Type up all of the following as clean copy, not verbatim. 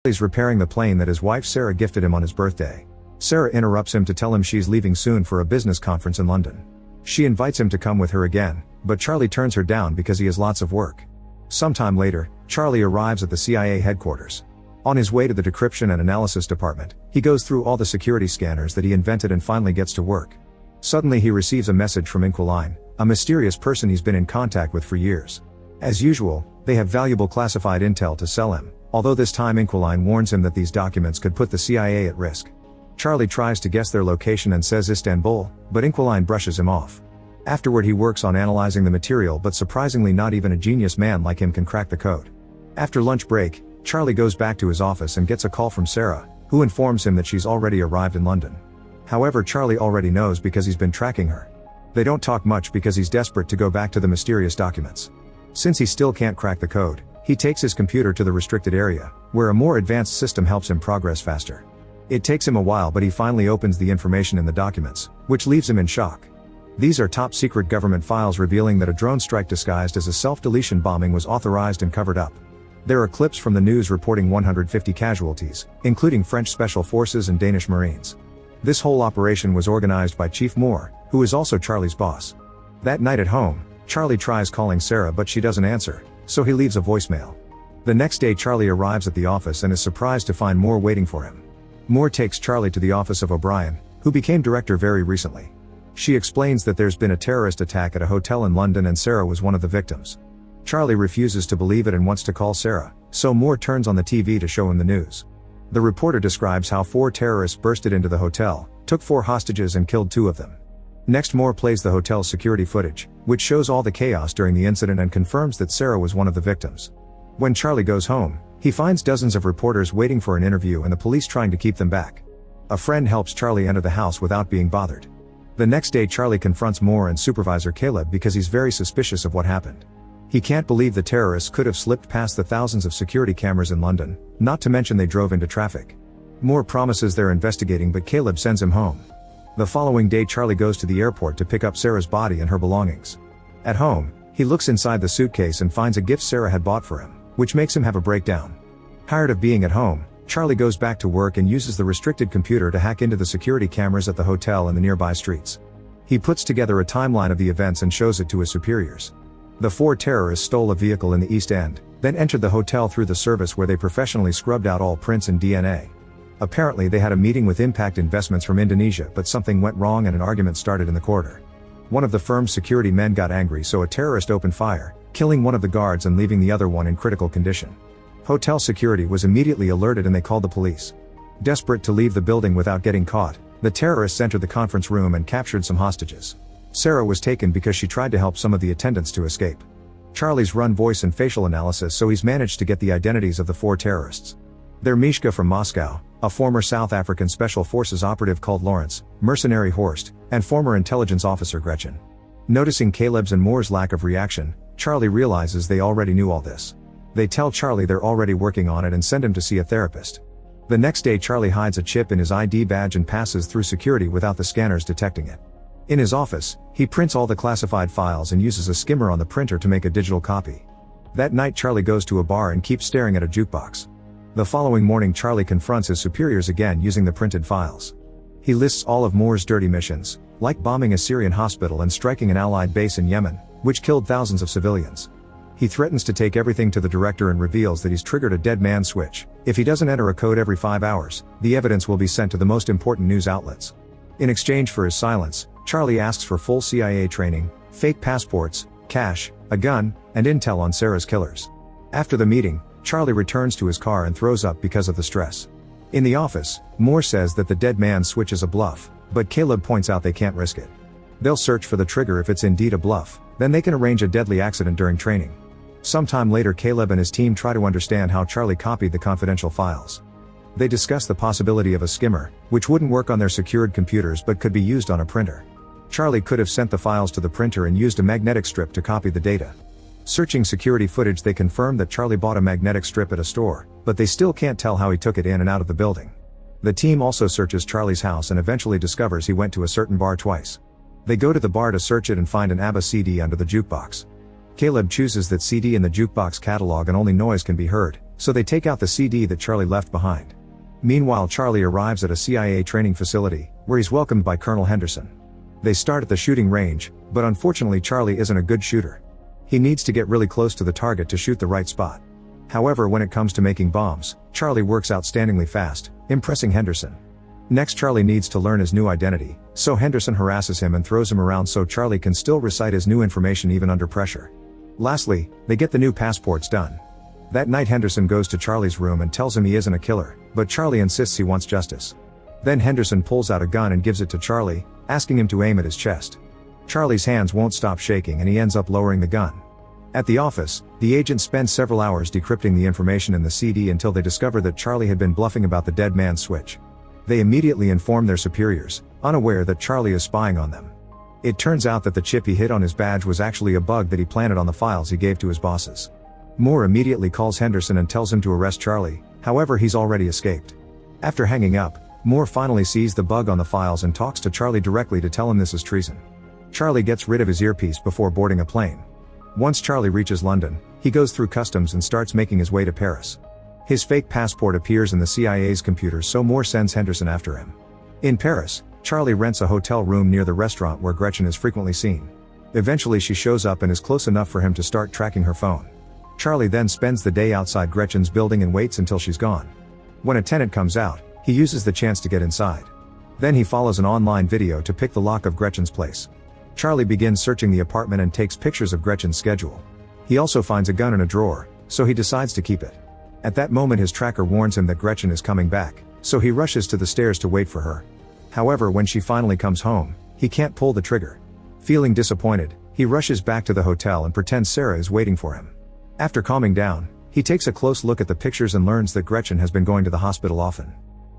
He's repairing the plane that his wife Sarah gifted him on his birthday. Sarah interrupts him to tell him she's leaving soon for a business conference in London. She invites him to come with her again, but Charlie turns her down because he has lots of work. Sometime later, Charlie arrives at the CIA headquarters. On his way to the decryption and analysis department, he goes through all the security scanners that he invented and finally gets to work. Suddenly he receives a message from Inquiline, a mysterious person he's been in contact with for years. As usual, they have valuable classified intel to sell him, although this time Inquiline warns him that these documents could put the CIA at risk. Charlie tries to guess their location and says Istanbul, but Inquiline brushes him off. Afterward he works on analyzing the material, but surprisingly not even a genius man like him can crack the code. After lunch break, Charlie goes back to his office and gets a call from Sarah, who informs him that she's already arrived in London. However, Charlie already knows because he's been tracking her. They don't talk much because he's desperate to go back to the mysterious documents. Since he still can't crack the code, he takes his computer to the restricted area, where a more advanced system helps him progress faster. It takes him a while, but he finally opens the information in the documents, which leaves him in shock. These are top-secret government files revealing that a drone strike disguised as a self-deletion bombing was authorized and covered up. There are clips from the news reporting 150 casualties, including French Special Forces and Danish Marines. This whole operation was organized by Chief Moore, who is also Charlie's boss. That night at home, Charlie tries calling Sarah but she doesn't answer, so he leaves a voicemail. The next day Charlie arrives at the office and is surprised to find Moore waiting for him. Moore takes Charlie to the office of O'Brien, who became director very recently. She explains that there's been a terrorist attack at a hotel in London and Sarah was one of the victims. Charlie refuses to believe it and wants to call Sarah, so Moore turns on the TV to show him the news. The reporter describes how 4 terrorists bursted into the hotel, took 4 hostages and killed 2 of them. Next, Moore plays the hotel's security footage, which shows all the chaos during the incident and confirms that Sarah was one of the victims. When Charlie goes home, he finds dozens of reporters waiting for an interview and the police trying to keep them back. A friend helps Charlie enter the house without being bothered. The next day Charlie confronts Moore and supervisor Caleb because he's very suspicious of what happened. He can't believe the terrorists could have slipped past the thousands of security cameras in London, not to mention they drove into traffic. Moore promises they're investigating but Caleb sends him home. The following day Charlie goes to the airport to pick up Sarah's body and her belongings. At home, he looks inside the suitcase and finds a gift Sarah had bought for him, which makes him have a breakdown. Tired of being at home, Charlie goes back to work and uses the restricted computer to hack into the security cameras at the hotel and the nearby streets. He puts together a timeline of the events and shows it to his superiors. The 4 terrorists stole a vehicle in the East End, then entered the hotel through the service where they professionally scrubbed out all prints and DNA. Apparently they had a meeting with Impact Investments from Indonesia, but something went wrong and an argument started in the corridor. One of the firm's security men got angry, so a terrorist opened fire, killing one of the guards and leaving the other one in critical condition. Hotel security was immediately alerted and they called the police. Desperate to leave the building without getting caught, the terrorists entered the conference room and captured some hostages. Sarah was taken because she tried to help some of the attendants to escape. Charlie's run voice and facial analysis, so he's managed to get the identities of the 4 terrorists. They're Mishka from Moscow, a former South African Special Forces operative called Lawrence, mercenary Horst, and former intelligence officer Gretchen. Noticing Caleb's and Moore's lack of reaction, Charlie realizes they already knew all this. They tell Charlie they're already working on it and send him to see a therapist. The next day Charlie hides a chip in his ID badge and passes through security without the scanners detecting it. In his office, he prints all the classified files and uses a skimmer on the printer to make a digital copy. That night Charlie goes to a bar and keeps staring at a jukebox. The following morning Charlie confronts his superiors again using the printed files. He lists all of Moore's dirty missions, like bombing a Syrian hospital and striking an Allied base in Yemen, which killed thousands of civilians. He threatens to take everything to the director and reveals that he's triggered a dead man switch. If he doesn't enter a code every 5 hours, the evidence will be sent to the most important news outlets. In exchange for his silence, Charlie asks for full CIA training, fake passports, cash, a gun, and intel on Sarah's killers. After the meeting, Charlie returns to his car and throws up because of the stress. In the office, Moore says that the dead man switch is a bluff, but Caleb points out they can't risk it. They'll search for the trigger if it's indeed a bluff, then they can arrange a deadly accident during training. Sometime later Caleb and his team try to understand how Charlie copied the confidential files. They discuss the possibility of a skimmer, which wouldn't work on their secured computers but could be used on a printer. Charlie could have sent the files to the printer and used a magnetic strip to copy the data. Searching security footage they confirm that Charlie bought a magnetic strip at a store, but they still can't tell how he took it in and out of the building. The team also searches Charlie's house and eventually discovers he went to a certain bar twice. They go to the bar to search it and find an ABBA CD under the jukebox. Caleb chooses that CD in the jukebox catalog and only noise can be heard, so they take out the CD that Charlie left behind. Meanwhile, Charlie arrives at a CIA training facility, where he's welcomed by Colonel Henderson. They start at the shooting range, but unfortunately Charlie isn't a good shooter. He needs to get really close to the target to shoot the right spot. However, when it comes to making bombs, Charlie works outstandingly fast, impressing Henderson. Next, Charlie needs to learn his new identity, so Henderson harasses him and throws him around so Charlie can still recite his new information even under pressure. Lastly, they get the new passports done. That night, Henderson goes to Charlie's room and tells him he isn't a killer, but Charlie insists he wants justice. Then Henderson pulls out a gun and gives it to Charlie, asking him to aim at his chest. Charlie's hands won't stop shaking and he ends up lowering the gun. At the office, the agents spend several hours decrypting the information in the CD until they discover that Charlie had been bluffing about the dead man's switch. They immediately inform their superiors, unaware that Charlie is spying on them. It turns out that the chip he hid on his badge was actually a bug that he planted on the files he gave to his bosses. Moore immediately calls Henderson and tells him to arrest Charlie, however he's already escaped. After hanging up, Moore finally sees the bug on the files and talks to Charlie directly to tell him this is treason. Charlie gets rid of his earpiece before boarding a plane. Once Charlie reaches London, he goes through customs and starts making his way to Paris. His fake passport appears in the CIA's computer, so Moore sends Henderson after him. In Paris, Charlie rents a hotel room near the restaurant where Gretchen is frequently seen. Eventually she shows up and is close enough for him to start tracking her phone. Charlie then spends the day outside Gretchen's building and waits until she's gone. When a tenant comes out, he uses the chance to get inside. Then he follows an online video to pick the lock of Gretchen's place. Charlie begins searching the apartment and takes pictures of Gretchen's schedule. He also finds a gun in a drawer, so he decides to keep it. At that moment his tracker warns him that Gretchen is coming back, so he rushes to the stairs to wait for her. However, when she finally comes home, he can't pull the trigger. Feeling disappointed, he rushes back to the hotel and pretends Sarah is waiting for him. After calming down, he takes a close look at the pictures and learns that Gretchen has been going to the hospital often.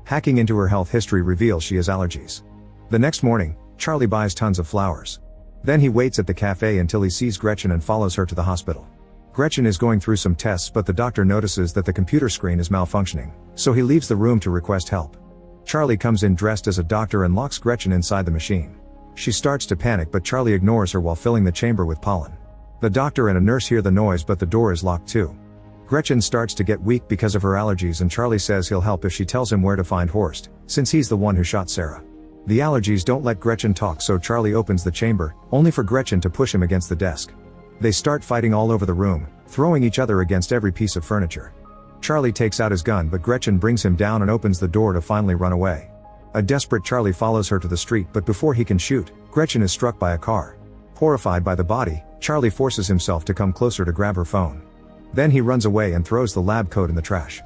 Hacking into her health history reveals she has allergies. The next morning, Charlie buys tons of flowers. Then he waits at the cafe until he sees Gretchen and follows her to the hospital. Gretchen is going through some tests, but the doctor notices that the computer screen is malfunctioning, so he leaves the room to request help. Charlie comes in dressed as a doctor and locks Gretchen inside the machine. She starts to panic, but Charlie ignores her while filling the chamber with pollen. The doctor and a nurse hear the noise, but the door is locked too. Gretchen starts to get weak because of her allergies, and Charlie says he'll help if she tells him where to find Horst, since he's the one who shot Sarah. The allergies don't let Gretchen talk, so Charlie opens the chamber, only for Gretchen to push him against the desk. They start fighting all over the room, throwing each other against every piece of furniture. Charlie takes out his gun, but Gretchen brings him down and opens the door to finally run away. A desperate Charlie follows her to the street, but before he can shoot, Gretchen is struck by a car. Horrified by the body, Charlie forces himself to come closer to grab her phone. Then he runs away and throws the lab coat in the trash.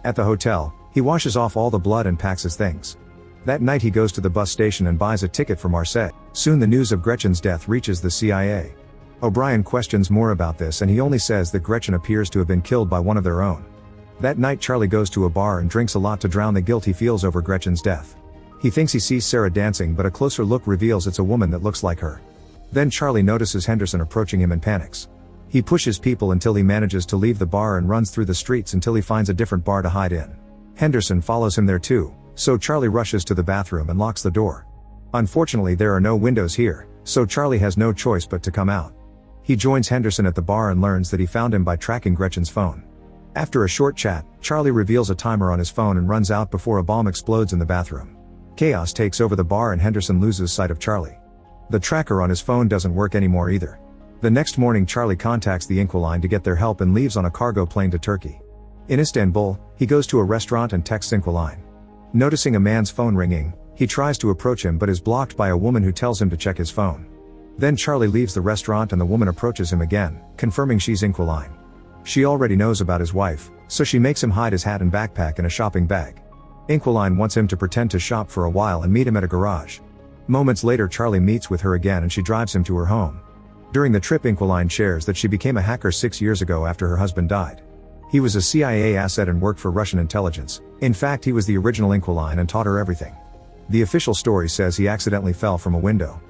At the hotel, he washes off all the blood and packs his things. That night he goes to the bus station and buys a ticket for Marseille. Soon the news of Gretchen's death reaches the CIA. O'Brien questions more about this, and he only says that Gretchen appears to have been killed by one of their own. That night Charlie goes to a bar and drinks a lot to drown the guilt he feels over Gretchen's death. He thinks he sees Sarah dancing, but a closer look reveals it's a woman that looks like her. Then Charlie notices Henderson approaching him and panics. He pushes people until he manages to leave the bar and runs through the streets until he finds a different bar to hide in. Henderson follows him there too, so Charlie rushes to the bathroom and locks the door. Unfortunately, there are no windows here, so Charlie has no choice but to come out. He joins Henderson at the bar and learns that he found him by tracking Gretchen's phone. After a short chat, Charlie reveals a timer on his phone and runs out before a bomb explodes in the bathroom. Chaos takes over the bar and Henderson loses sight of Charlie. The tracker on his phone doesn't work anymore either. The next morning Charlie contacts the Inquiline to get their help and leaves on a cargo plane to Turkey. In Istanbul, he goes to a restaurant and texts Inquiline. Noticing a man's phone ringing, he tries to approach him but is blocked by a woman who tells him to check his phone. Then Charlie leaves the restaurant and the woman approaches him again, confirming she's Inquiline. She already knows about his wife, so she makes him hide his hat and backpack in a shopping bag. Inquiline wants him to pretend to shop for a while and meet him at a garage. Moments later Charlie meets with her again and she drives him to her home. During the trip Inquiline shares that she became a hacker 6 years ago after her husband died. He was a CIA asset and worked for Russian intelligence. In fact, he was the original Inquiline and taught her everything. The official story says he accidentally fell from a window.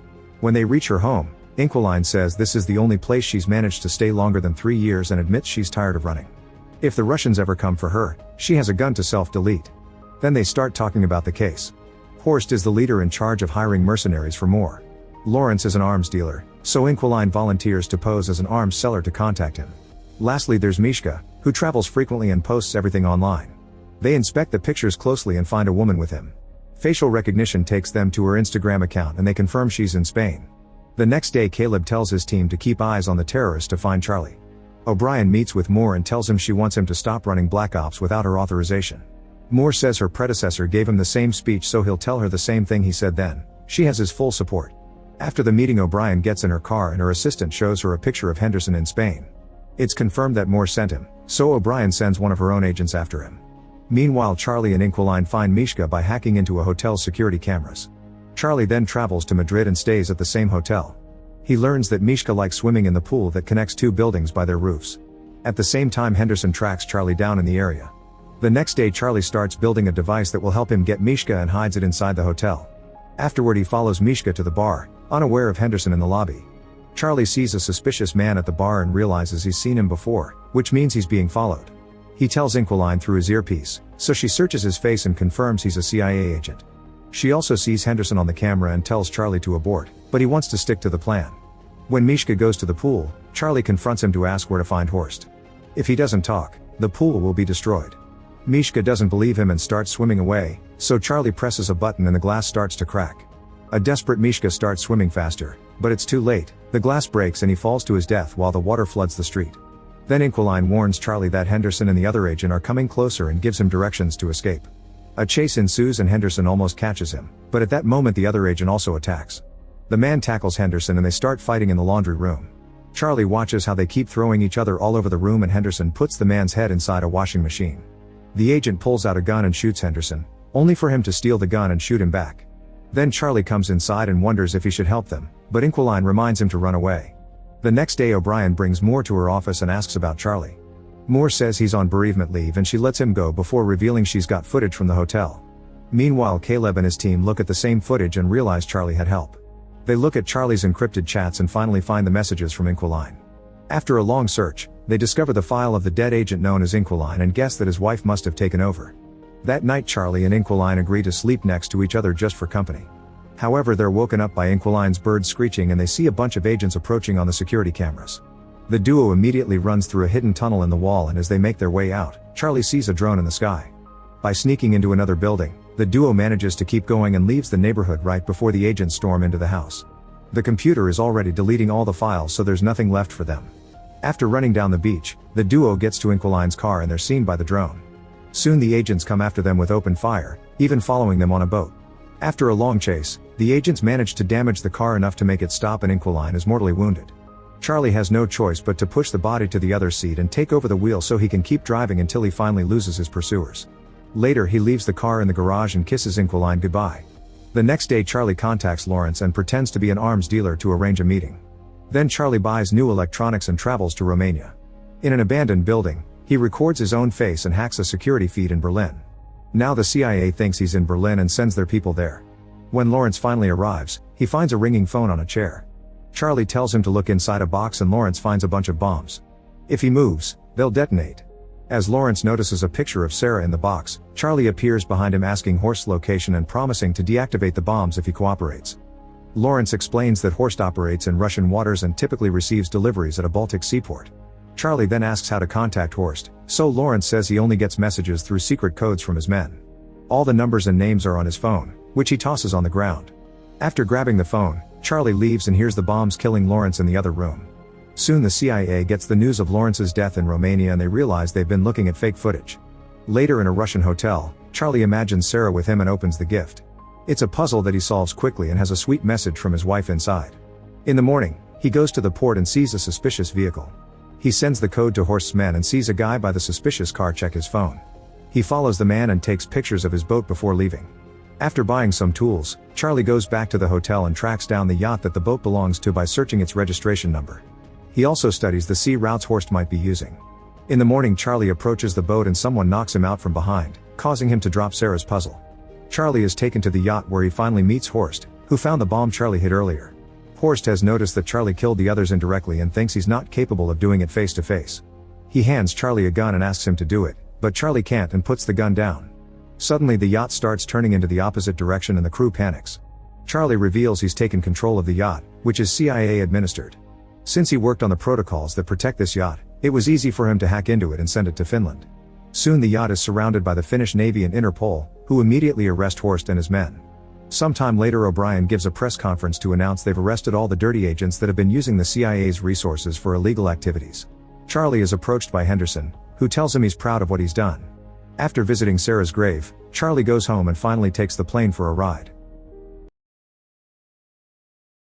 When they reach her home, Inquiline says this is the only place she's managed to stay longer than 3 years and admits she's tired of running. If the Russians ever come for her, she has a gun to self-delete. Then they start talking about the case. Horst is the leader in charge of hiring mercenaries for more. Lawrence is an arms dealer, so Inquiline volunteers to pose as an arms seller to contact him. Lastly, there's Mishka, who travels frequently and posts everything online. They inspect the pictures closely and find a woman with him. Facial recognition takes them to her Instagram account and they confirm she's in Spain. The next day, Caleb tells his team to keep eyes on the terrorists to find Charlie. O'Brien meets with Moore and tells him she wants him to stop running Black Ops without her authorization. Moore says her predecessor gave him the same speech, so he'll tell her the same thing he said then. She has his full support. After the meeting, O'Brien gets in her car and her assistant shows her a picture of Henderson in Spain. It's confirmed that Moore sent him, so O'Brien sends one of her own agents after him. Meanwhile, Charlie and Inquiline find Mishka by hacking into a hotel's security cameras. Charlie then travels to Madrid and stays at the same hotel. He learns that Mishka likes swimming in the pool that connects two buildings by their roofs. At the same time, Henderson tracks Charlie down in the area. The next day, Charlie starts building a device that will help him get Mishka and hides it inside the hotel. Afterward, he follows Mishka to the bar, unaware of Henderson in the lobby. Charlie sees a suspicious man at the bar and realizes he's seen him before, which means he's being followed. He tells Inquiline through his earpiece, so she searches his face and confirms he's a CIA agent. She also sees Henderson on the camera and tells Charlie to abort, but he wants to stick to the plan. When Mishka goes to the pool, Charlie confronts him to ask where to find Horst. If he doesn't talk, the pool will be destroyed. Mishka doesn't believe him and starts swimming away, so Charlie presses a button and the glass starts to crack. A desperate Mishka starts swimming faster, but it's too late. The glass breaks and he falls to his death while the water floods the street. Then Inquiline warns Charlie that Henderson and the other agent are coming closer and gives him directions to escape. A chase ensues and Henderson almost catches him, but at that moment the other agent also attacks. The man tackles Henderson and they start fighting in the laundry room. Charlie watches how they keep throwing each other all over the room and Henderson puts the man's head inside a washing machine. The agent pulls out a gun and shoots Henderson, only for him to steal the gun and shoot him back. Then Charlie comes inside and wonders if he should help them, but Inquiline reminds him to run away. The next day, O'Brien brings Moore to her office and asks about Charlie. Moore says he's on bereavement leave and she lets him go before revealing she's got footage from the hotel. Meanwhile, Caleb and his team look at the same footage and realize Charlie had help. They look at Charlie's encrypted chats and finally find the messages from Inquiline. After a long search, they discover the file of the dead agent known as Inquiline and guess that his wife must have taken over. That night, Charlie and Inquiline agree to sleep next to each other just for company. However, they're woken up by Inquiline's bird screeching and they see a bunch of agents approaching on the security cameras. The duo immediately runs through a hidden tunnel in the wall and as they make their way out, Charlie sees a drone in the sky. By sneaking into another building, the duo manages to keep going and leaves the neighborhood right before the agents storm into the house. The computer is already deleting all the files, so there's nothing left for them. After running down the beach, the duo gets to Inquiline's car and they're seen by the drone. Soon the agents come after them with open fire, even following them on a boat. After a long chase, the agents manage to damage the car enough to make it stop and Inquiline is mortally wounded. Charlie has no choice but to push the body to the other seat and take over the wheel so he can keep driving until he finally loses his pursuers. Later, he leaves the car in the garage and kisses Inquiline goodbye. The next day, Charlie contacts Lawrence and pretends to be an arms dealer to arrange a meeting. Then Charlie buys new electronics and travels to Romania. In an abandoned building, he records his own face and hacks a security feed in Berlin. Now the CIA thinks he's in Berlin and sends their people there. When Lawrence finally arrives, he finds a ringing phone on a chair. Charlie tells him to look inside a box and Lawrence finds a bunch of bombs. If he moves, they'll detonate. As Lawrence notices a picture of Sarah in the box, Charlie appears behind him asking Horst's location and promising to deactivate the bombs if he cooperates. Lawrence explains that Horst operates in Russian waters and typically receives deliveries at a Baltic seaport. Charlie then asks how to contact Horst, so Lawrence says he only gets messages through secret codes from his men. All the numbers and names are on his phone, which he tosses on the ground. After grabbing the phone, Charlie leaves and hears the bombs killing Lawrence in the other room. Soon the CIA gets the news of Lawrence's death in Romania and they realize they've been looking at fake footage. Later in a Russian hotel, Charlie imagines Sarah with him and opens the gift. It's a puzzle that he solves quickly and has a sweet message from his wife inside. In the morning, he goes to the port and sees a suspicious vehicle. He sends the code to Horst's men and sees a guy by the suspicious car check his phone. He follows the man and takes pictures of his boat before leaving. After buying some tools, Charlie goes back to the hotel and tracks down the yacht that the boat belongs to by searching its registration number. He also studies the sea routes Horst might be using. In the morning, Charlie approaches the boat and someone knocks him out from behind, causing him to drop Sarah's puzzle. Charlie is taken to the yacht where he finally meets Horst, who found the bomb Charlie hid earlier. Horst has noticed that Charlie killed the others indirectly and thinks he's not capable of doing it face to face. He hands Charlie a gun and asks him to do it, but Charlie can't and puts the gun down. Suddenly the yacht starts turning into the opposite direction and the crew panics. Charlie reveals he's taken control of the yacht, which is CIA administered. Since he worked on the protocols that protect this yacht, It was easy for him to hack into it and send it to Finland. Soon the yacht is surrounded by the Finnish Navy and Interpol, who immediately arrest Horst and his men. Sometime later O'Brien gives a press conference to announce they've arrested all the dirty agents that have been using the CIA's resources for illegal activities. Charlie is approached by Henderson, who tells him he's proud of what he's done. After visiting Sarah's grave, Charlie goes home and finally takes the plane for a ride.